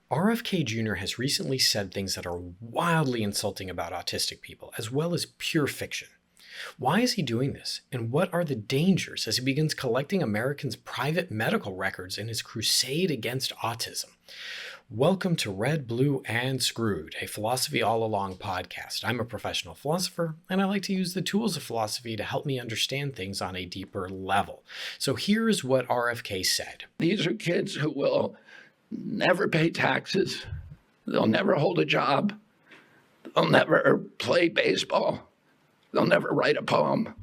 RFK Jr. has recently said things that are wildly insulting about autistic people, as well as pure fiction. Why is he doing this? And what are the dangers as he begins collecting Americans' private medical records in his crusade against autism? Welcome to Red, Blue, and Screwed, a Philosophy All Along podcast. I'm a professional philosopher, and I like to use the tools of philosophy to help me understand things on a deeper level. So here's what RFK said. These are kids who will never pay taxes. They'll never hold a job. They'll never play baseball. They'll never write a poem.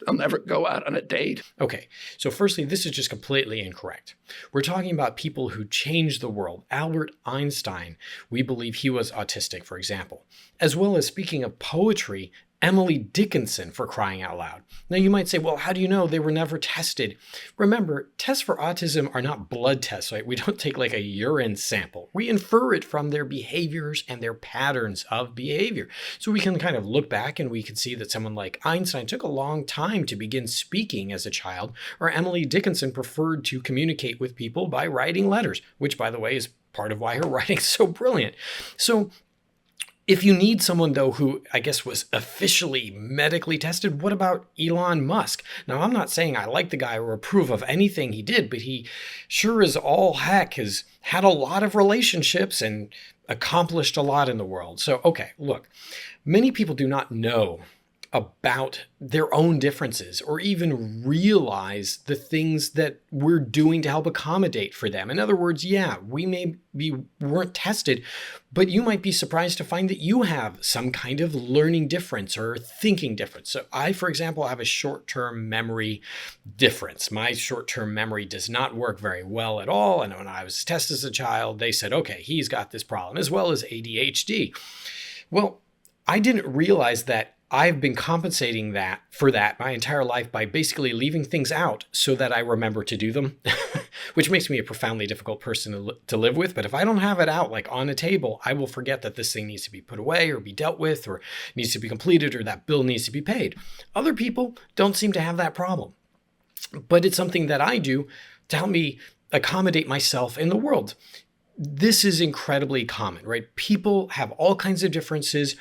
They'll never go out on a date. Okay, so firstly, this is just completely incorrect. We're talking about people who changed the world. Albert Einstein, we believe he was autistic, for example. As well as, speaking of poetry, Emily Dickinson, for crying out loud. Now you might say, well, how do you know they were never tested? Remember, tests for autism are not blood tests, right? We don't take like a urine sample. We infer it from their behaviors and their patterns of behavior. So we can kind of look back and we can see that someone like Einstein took a long time to begin speaking as a child, or Emily Dickinson preferred to communicate with people by writing letters, which, by the way, is part of why her writing is so brilliant. So if you need someone, though, who I guess was officially medically tested, what about Elon Musk? Now, I'm not saying I like the guy or approve of anything he did, but he sure as all heck has had a lot of relationships and accomplished a lot in the world. So, okay, look, many people do not know about their own differences or even realize the things that we're doing to help accommodate for them. In other words, yeah, we weren't tested, but you might be surprised to find that you have some kind of learning difference or thinking difference. So I, for example, have a short-term memory difference. My short-term memory does not work very well at all. And when I was tested as a child, they said, okay, he's got this problem, as well as ADHD. Well, I didn't realize that I've been compensating for that my entire life by basically leaving things out so that I remember to do them, which makes me a profoundly difficult person to live with. But if I don't have it out, like on a table, I will forget that this thing needs to be put away or be dealt with or needs to be completed or that bill needs to be paid. Other people don't seem to have that problem, but it's something that I do to help me accommodate myself in the world. This is incredibly common, right? People have all kinds of differences.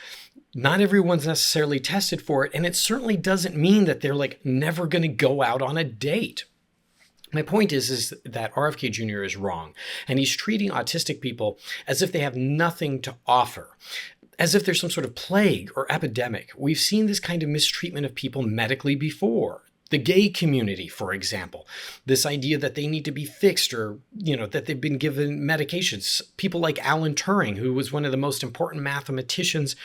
Not everyone's necessarily tested for it, and it certainly doesn't mean that they're like never going to go out on a date. My point is that RFK Jr. is wrong, and he's treating autistic people as if they have nothing to offer, as if there's some sort of plague or epidemic. We've seen this kind of mistreatment of people medically before. The gay community, for example, this idea that they need to be fixed or, that they've been given medications. People like Alan Turing, who was one of the most important mathematicians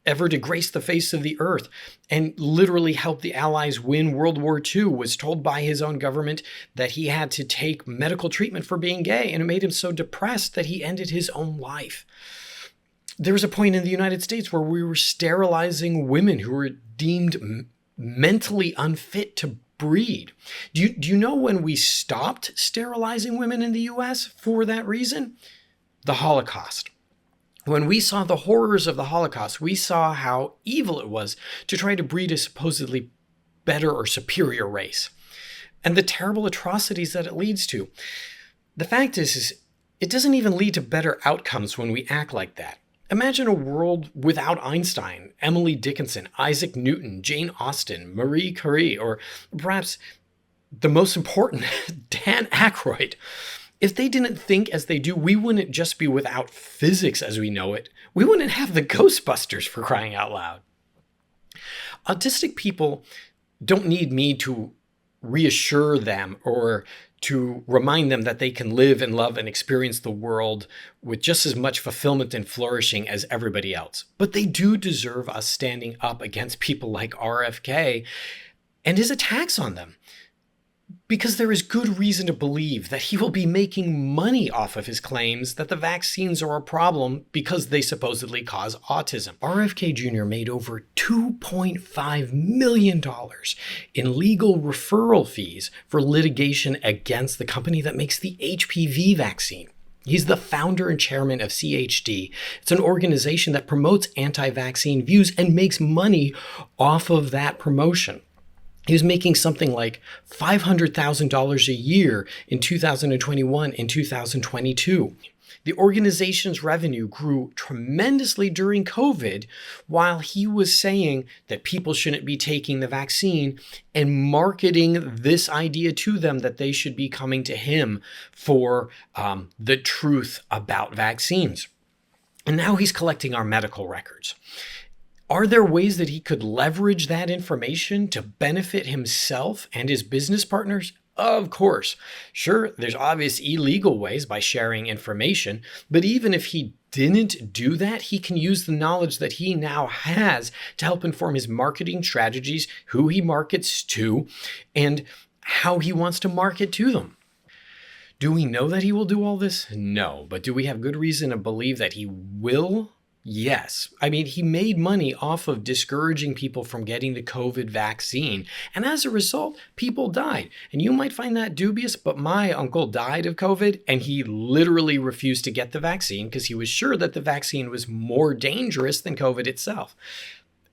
ever to grace the face of the earth and literally help the Allies win World War II, was told by his own government that he had to take medical treatment for being gay, and it made him so depressed that he ended his own life. There was a point in the United States where we were sterilizing women who were deemed mentally unfit to breed. Do you know when we stopped sterilizing women in the US for that reason? The Holocaust. When we saw the horrors of the Holocaust, we saw how evil it was to try to breed a supposedly better or superior race, and the terrible atrocities that it leads to. The fact is it doesn't even lead to better outcomes when we act like that. Imagine a world without Einstein, Emily Dickinson, Isaac Newton, Jane Austen, Marie Curie, or perhaps the most important, Dan Aykroyd. If they didn't think as they do, we wouldn't just be without physics as we know it. We wouldn't have the Ghostbusters, for crying out loud. Autistic people don't need me to reassure them or to remind them that they can live and love and experience the world with just as much fulfillment and flourishing as everybody else. But they do deserve us standing up against people like RFK and his attacks on them, because there is good reason to believe that he will be making money off of his claims that the vaccines are a problem because they supposedly cause autism. RFK Jr. made over $2.5 million in legal referral fees for litigation against the company that makes the HPV vaccine. He's the founder and chairman of CHD. It's an organization that promotes anti-vaccine views and makes money off of that promotion. He was making something like $500,000 a year in 2021 and 2022. The organization's revenue grew tremendously during COVID while he was saying that people shouldn't be taking the vaccine and marketing this idea to them that they should be coming to him for the truth about vaccines. And now he's collecting our medical records. Are there ways that he could leverage that information to benefit himself and his business partners? Of course. Sure, there's obvious illegal ways by sharing information, but even if he didn't do that, he can use the knowledge that he now has to help inform his marketing strategies, who he markets to, and how he wants to market to them. Do we know that he will do all this? No. But do we have good reason to believe that he will? Yes. I mean, he made money off of discouraging people from getting the COVID vaccine. And as a result, people died. And you might find that dubious, but my uncle died of COVID and he literally refused to get the vaccine because he was sure that the vaccine was more dangerous than COVID itself.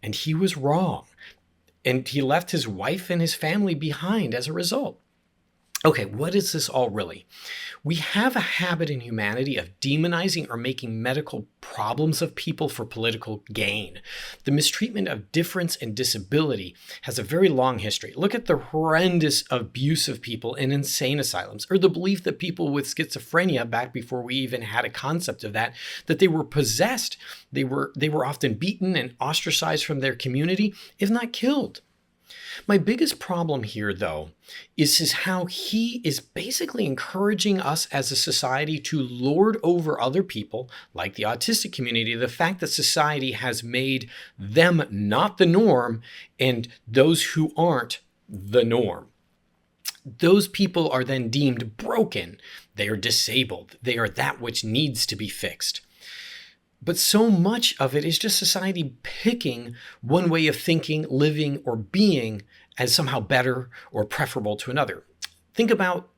And he was wrong. And he left his wife and his family behind as a result. Okay, what is this all really? We have a habit in humanity of demonizing or making medical problems of people for political gain. The mistreatment of difference and disability has a very long history. Look at the horrendous abuse of people in insane asylums, or the belief that people with schizophrenia, back before we even had a concept of that they were possessed. They were often beaten and ostracized from their community, if not killed. My biggest problem here, though, is how he is basically encouraging us as a society to lord over other people, like the autistic community, the fact that society has made them not the norm and those who aren't the norm. Those people are then deemed broken. They are disabled. They are that which needs to be fixed. But so much of it is just society picking one way of thinking, living, or being as somehow better or preferable to another. Think about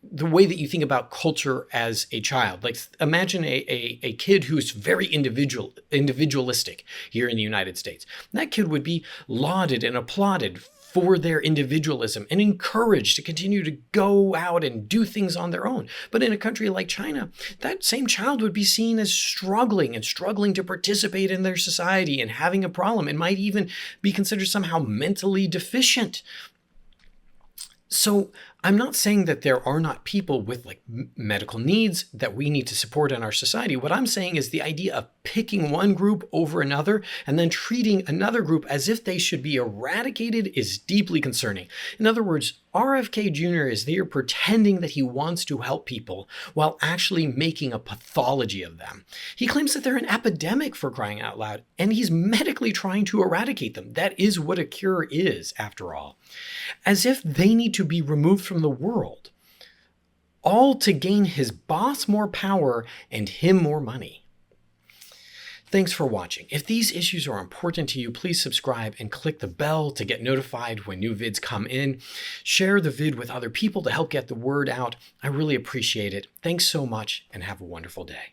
the way that you think about culture as a child. Like, imagine a kid who's very individualistic here in the United States. And that kid would be lauded and applauded for their individualism and encouraged to continue to go out and do things on their own. But in a country like China, that same child would be seen as struggling to participate in their society and having a problem, and might even be considered somehow mentally deficient. So I'm not saying that there are not people with medical needs that we need to support in our society. What I'm saying is the idea of picking one group over another and then treating another group as if they should be eradicated is deeply concerning. In other words, RFK Jr. is there pretending that he wants to help people while actually making a pathology of them. He claims that they're an epidemic, for crying out loud, and he's medically trying to eradicate them. That is what a cure is, after all. As if they need to be removed from the world, all to gain his boss more power and him more money. Thanks for watching. If these issues are important to you, please subscribe and click the bell to get notified when new vids come in. Share the vid with other people to help get the word out. I really appreciate it. Thanks so much and have a wonderful day.